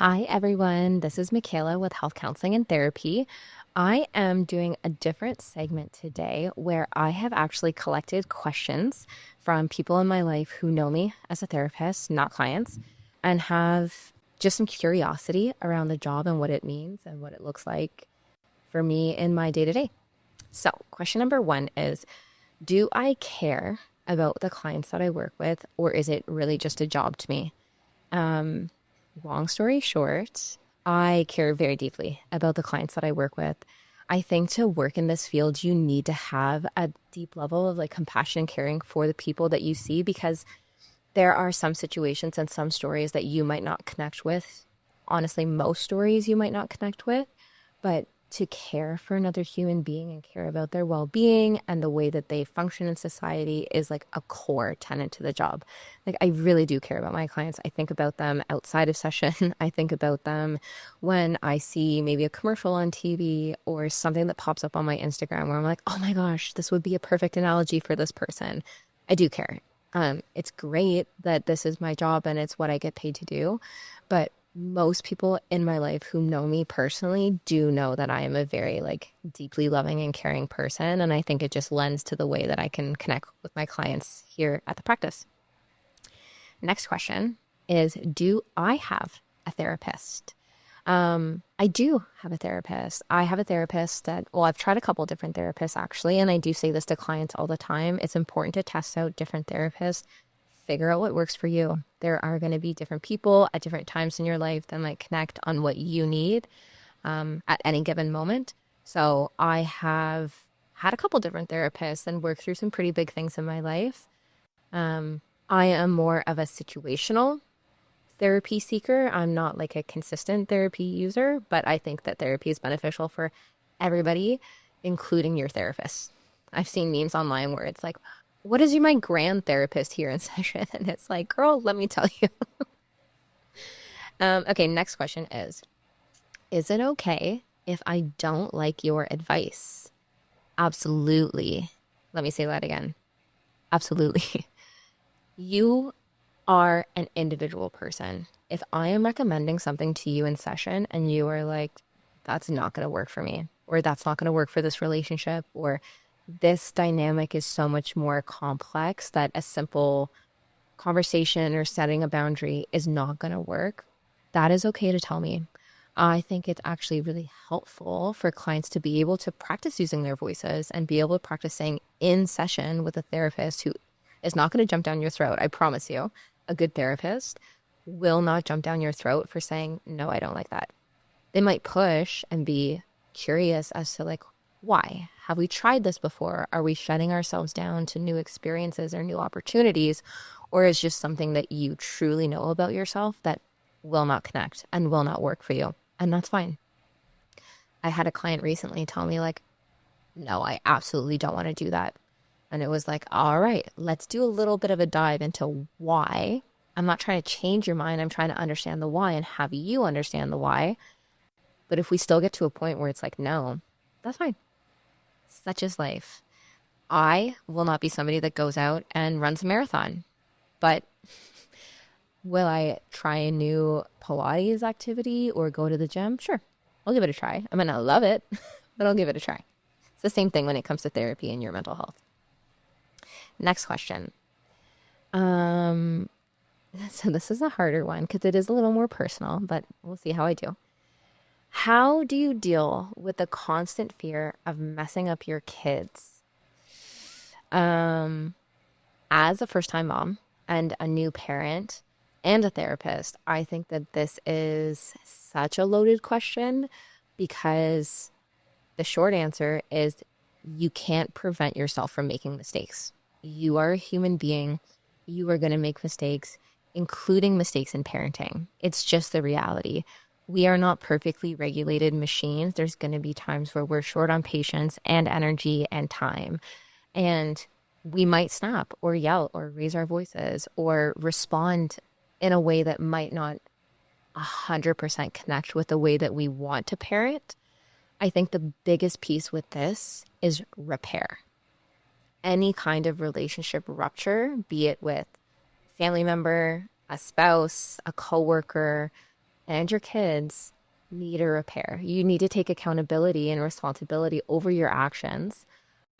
Hi, everyone. This is Myckayla with Health Counseling and Therapy. I am doing a different segment today where I have actually collected questions from people in my life who know me as a therapist, not clients, and have just some curiosity around the job and what it means and what it looks like for me in my day to day. So, question number one is, do I care about the clients that I work with, or is it really just a job to me? Um, Long story short, I care very deeply about the clients that I work with. I think to work in this field, you need to have a deep level of like compassion and caring for the people that you see because there are some situations and some stories that you might not connect with. Honestly, most stories you might not connect with, but to care for another human being and care about their well-being and the way that they function in society is like a core tenet to the job. Like I really do care about my clients. I think about them outside of session. I think about them when I see maybe a commercial on TV or something that pops up on my Instagram where I'm like, "Oh my gosh, this would be a perfect analogy for this person." I do care. It's great that this is my job and it's what I get paid to do, but most people in my life who know me personally do know that I am a very like deeply loving and caring person, and I think it just lends to the way that I can connect with my clients here at the practice. Next question is, do I have a therapist? I do have a therapist. I have a therapist that, well, I've tried a couple different therapists actually, and I do say this to clients all the time. It's important to test out different therapists, figure out what works for you. There are going to be different people at different times in your life that might connect on what you need at any given moment. So I have had a couple different therapists and worked through some pretty big things in my life. Um, I am more of a situational therapy seeker. I'm not like a consistent therapy user, but I think that therapy is beneficial for everybody, including your therapist. I've seen memes online where it's like, what is my grand therapist here in session? And it's like, girl, let me tell you. Okay, next question is it okay if I don't like your advice? Absolutely. Let me say that again. Absolutely. You are an individual person. If I am recommending something to you in session and you are like, that's not going to work for me, or that's not going to work for this relationship, or this dynamic is so much more complex that a simple conversation or setting a boundary is not going to work, that is okay to tell me. I think it's actually really helpful for clients to be able to practice using their voices and be able to practice saying in session with a therapist who is not going to jump down your throat. I promise you, a good therapist will not jump down your throat for saying, no, I don't like that. They might push and be curious as to like, why? Have we tried this before? Are we shutting ourselves down to new experiences or new opportunities? Or is just something that you truly know about yourself that will not connect and will not work for you? And that's fine. I had a client recently tell me like, no, I absolutely don't want to do that. And it was like, all right, let's do a little bit of a dive into why. I'm not trying to change your mind. I'm trying to understand the why and have you understand the why. But if we still get to a point where it's like, no, that's fine. Such is life. I will not be somebody that goes out and runs a marathon, but will I try a new Pilates activity or go to the gym? Sure, I'll give it a try. I might not love it, but I'll give it a try. It's the same thing when it comes to therapy and your mental health. Next question. Um, so this is a harder one because it is a little more personal, but we'll see how I do. How do you deal with the constant fear of messing up your kids? Um, as a first-time mom and a new parent and a therapist, I think that this is such a loaded question because the short answer is you can't prevent yourself from making mistakes. You are a human being. You are going to make mistakes, including mistakes in parenting. It's just the reality. We are not perfectly regulated machines. There's going to be times where we're short on patience and energy and time. And we might snap or yell or raise our voices or respond in a way that might not 100% connect with the way that we want to parent. I think the biggest piece with this is repair. Any kind of relationship rupture, be it with family member, a spouse, a coworker, and your kids need a repair. You need to take accountability and responsibility over your actions,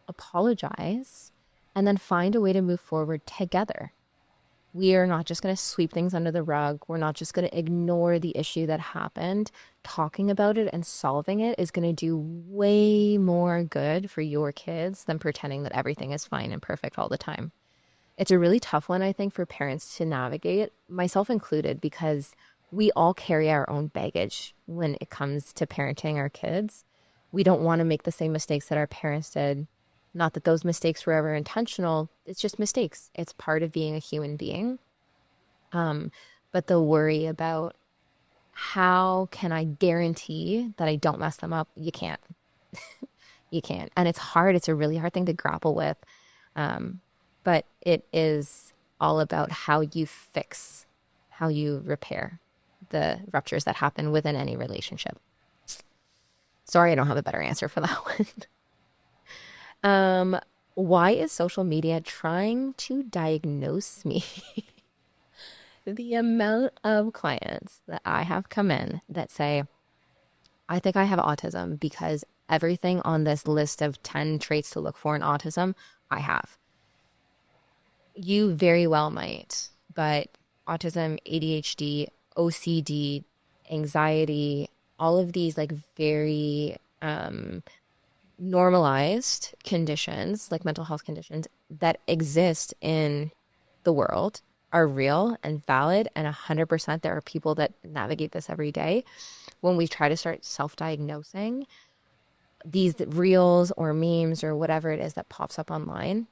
apologize, and then find a way to move forward together. We are not just going to sweep things under the rug. We're not just going to ignore the issue that happened. Talking about it and solving it is going to do way more good for your kids than pretending that everything is fine and perfect all the time. It's a really tough one, I think, for parents to navigate, myself included, because we all carry our own baggage when it comes to parenting our kids. We don't want to make the same mistakes that our parents did. Not that those mistakes were ever intentional, it's just mistakes. It's part of being a human being. But the worry about how can I guarantee that I don't mess them up? You can't. You can't. And it's hard. It's a really hard thing to grapple with. But it is all about how you fix, how you repair the ruptures that happen within any relationship. Sorry, I don't have a better answer for that one. Why is social media trying to diagnose me? The amount of clients that I have come in that say, I think I have autism because everything on this list of 10 traits to look for in autism, I have. You very well might, but autism, ADHD, OCD, anxiety, all of these like very normalized conditions, like mental health conditions that exist in the world are real and valid, and 100% there are people that navigate this every day. When we try to start self-diagnosing these reels or memes or whatever it is that pops up online,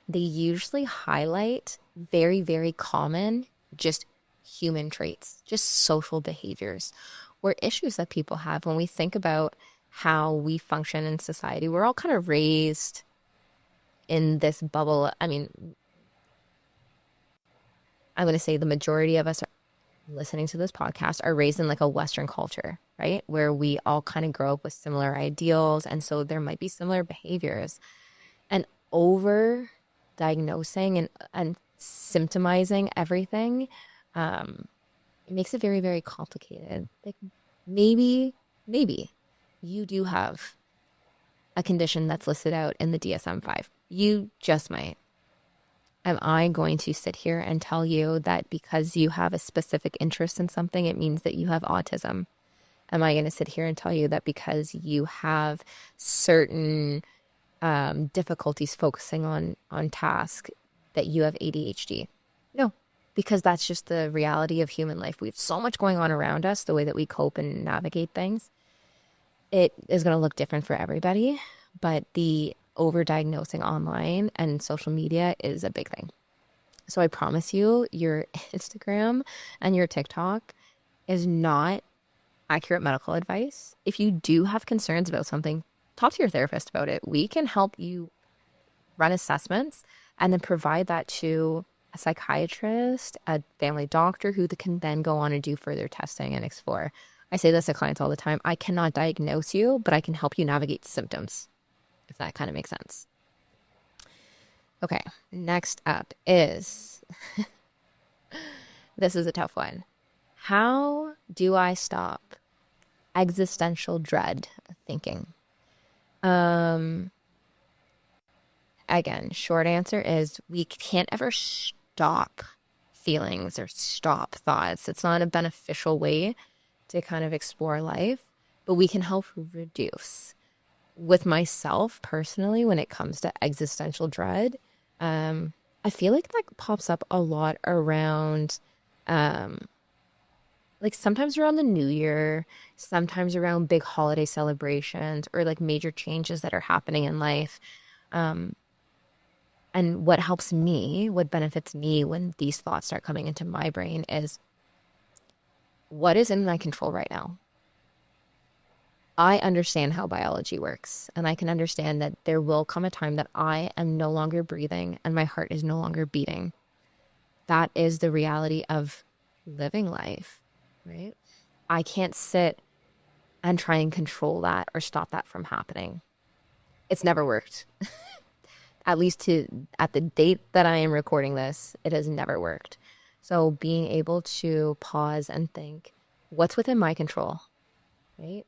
they usually highlight very, very common, just human traits, just social behaviors or issues that people have. When we think about how we function in society, we're all kind of raised in this bubble. I mean, I'm going to say the majority of us listening to this podcast are raised in like a Western culture, right? Where we all kind of grow up with similar ideals. And so there might be similar behaviors. And over diagnosing and symptomizing everything, it makes it very, very complicated. Like maybe you do have a condition that's listed out in the DSM-5. You just might. Am I going to sit here and tell you that because you have a specific interest in something, it means that you have autism? Am I going to sit here and tell you that because you have certain difficulties focusing on task that you have ADHD? No, because that's just the reality of human life. We have so much going on around us, the way that we cope and navigate things. It is going to look different for everybody, but the overdiagnosing online and social media is a big thing. So I promise you, your Instagram and your TikTok is not accurate medical advice. If you do have concerns about something, talk to your therapist about it. We can help you run assessments and then provide that to a psychiatrist, a family doctor who can then go on and do further testing and explore. I say this to clients all the time. I cannot diagnose you, but I can help you navigate symptoms, if that kind of makes sense. Okay, next up is, this is a tough one. How do I stop existential dread thinking? Again, short answer is we can't ever stop feelings or stop thoughts. It's not a beneficial way to kind of explore life, but we can help reduce. With myself personally, when it comes to existential dread, I feel like that pops up a lot around, like sometimes around the new year, sometimes around big holiday celebrations or like major changes that are happening in life. And what helps me, what benefits me when these thoughts start coming into my brain is what is in my control right now? I understand how biology works, and I can understand that there will come a time that I am no longer breathing and my heart is no longer beating. That is the reality of living life, right? I can't sit and try and control that or stop that from happening. It's never worked. At least at the date that I am recording this, it has never worked. So being able to pause and think, What's within my control, right?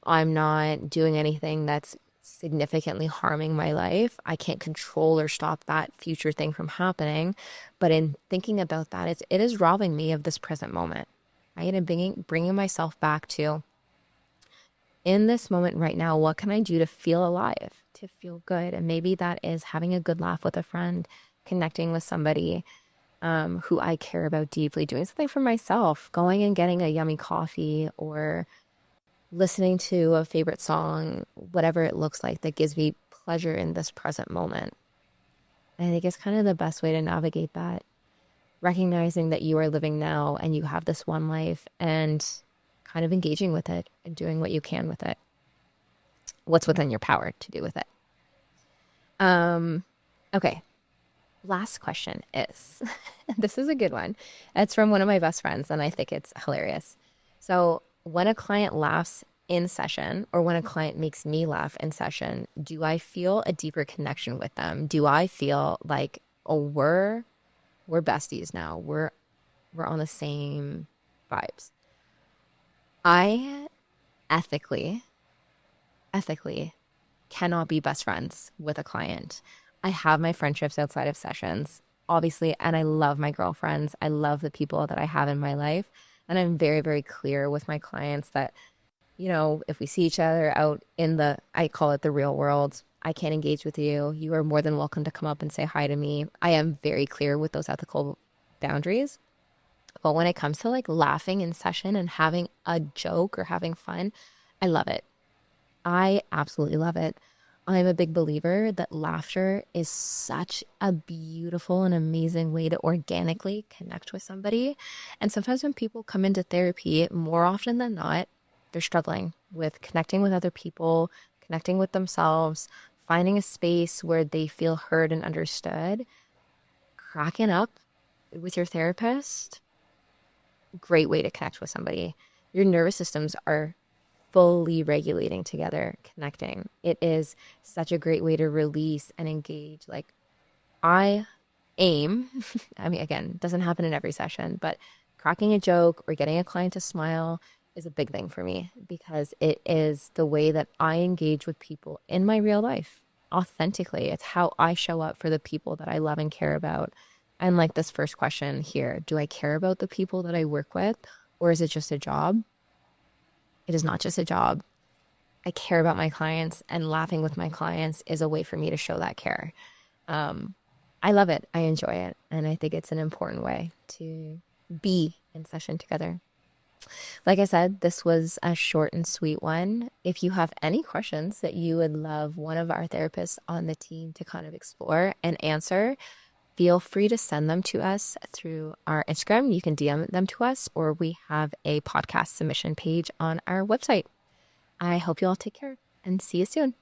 I'm not doing anything that's significantly harming my life. I can't control or stop that future thing from happening. But in thinking about that, it is robbing me of this present moment, right? And bringing myself back to in this moment right now, what can I do to feel alive, to feel good? And maybe that is having a good laugh with a friend, connecting with somebody who I care about deeply, doing something for myself, going and getting a yummy coffee or listening to a favorite song, whatever it looks like that gives me pleasure in this present moment. And I think it's kind of the best way to navigate that, recognizing that you are living now and you have this one life and kind of engaging with it and doing what you can with it, what's within your power to do with it. Okay. Last question is this is a good one. It's from one of my best friends, and I think it's hilarious. So, when a client laughs in session, or when a client makes me laugh in session, do I feel a deeper connection with them? Do I feel like, oh, we're besties now. We're on the same vibes. I ethically, ethically cannot be best friends with a client. I have my friendships outside of sessions, obviously, and I love my girlfriends. I love the people that I have in my life. And I'm very, very clear with my clients that, if we see each other out in I call it the real world, I can't engage with you. You are more than welcome to come up and say hi to me. I am very clear with those ethical boundaries. But when it comes to like laughing in session and having a joke or having fun, I love it. I absolutely love it. I'm a big believer that laughter is such a beautiful and amazing way to organically connect with somebody. And sometimes when people come into therapy, more often than not, they're struggling with connecting with other people, connecting with themselves, finding a space where they feel heard and understood. Cracking up with your therapist, great way to connect with somebody. Your nervous systems are fully regulating together, connecting. It is such a great way to release and engage. Like I aim, I mean, again, it doesn't happen in every session, but cracking a joke or getting a client to smile is a big thing for me because it is the way that I engage with people in my real life authentically. It's how I show up for the people that I love and care about. And like this first question here, do I care about the people that I work with or is it just a job? It is not just a job. I care about my clients, and laughing with my clients is a way for me to show that care. Um, I love it. I enjoy it. And I think it's an important way to be in session together. Like I said, this was a short and sweet one. If you have any questions that you would love one of our therapists on the team to kind of explore and answer, feel free to send them to us through our Instagram. You can DM them to us, or we have a podcast submission page on our website. I hope you all take care and see you soon.